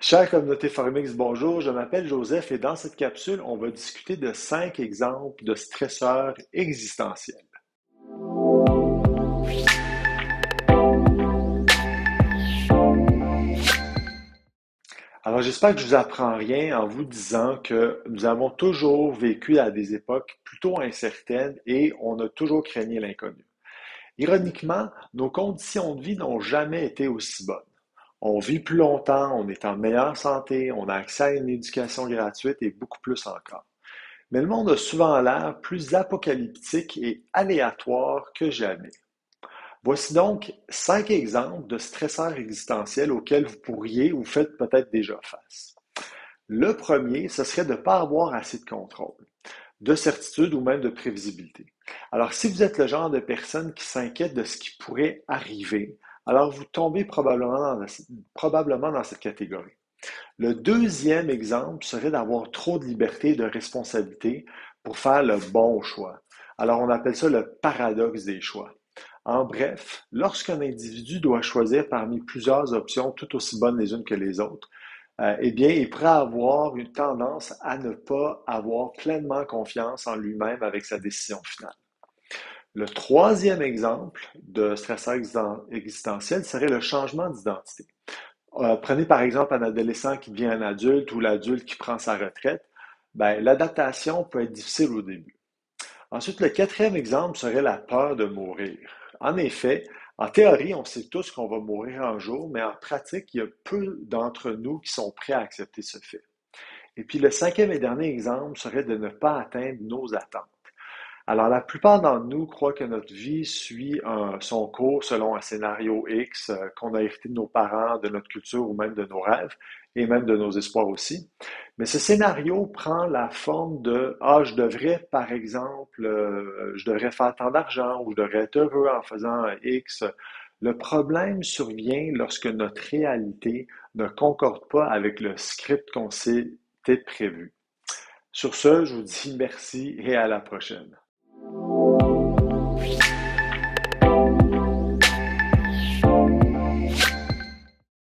Chère communauté Formix, bonjour, je m'appelle Joseph et dans cette capsule, on va discuter de 5 exemples de stresseurs existentiels. Alors j'espère que je vous apprends rien en vous disant que nous avons toujours vécu à des époques plutôt incertaines et on a toujours craigné l'inconnu. Ironiquement, nos conditions de vie n'ont jamais été aussi bonnes. On vit plus longtemps, on est en meilleure santé, on a accès à une éducation gratuite et beaucoup plus encore. Mais le monde a souvent l'air plus apocalyptique et aléatoire que jamais. Voici donc 5 exemples de stresseurs existentiels auxquels vous pourriez ou faites peut-être déjà face. Le premier, ce serait de ne pas avoir assez de contrôle, de certitude ou même de prévisibilité. Alors, si vous êtes le genre de personne qui s'inquiète de ce qui pourrait arriver, alors vous tombez probablement dans cette catégorie. Le deuxième exemple serait d'avoir trop de liberté et de responsabilité pour faire le bon choix. Alors, on appelle ça le paradoxe des choix. En bref, lorsqu'un individu doit choisir parmi plusieurs options tout aussi bonnes les unes que les autres, eh bien, il pourrait avoir une tendance à ne pas avoir pleinement confiance en lui-même avec sa décision finale. Le troisième exemple de stresseur existentiel serait le changement d'identité. Prenez par exemple un adolescent qui devient un adulte ou l'adulte qui prend sa retraite. Ben, l'adaptation peut être difficile au début. Ensuite, le quatrième exemple serait la peur de mourir. En effet, en théorie, on sait tous qu'on va mourir un jour, mais en pratique, il y a peu d'entre nous qui sont prêts à accepter ce fait. Et puis le cinquième et dernier exemple serait de ne pas atteindre nos attentes. Alors, la plupart d'entre nous croient que notre vie suit son cours selon un scénario X qu'on a hérité de nos parents, de notre culture ou même de nos rêves et même de nos espoirs aussi. Mais ce scénario prend la forme de ah, je devrais, par exemple, je devrais faire tant d'argent ou je devrais être heureux en faisant X. Le problème survient lorsque notre réalité ne concorde pas avec le script qu'on s'était prévu. Sur ce, je vous dis merci et à la prochaine.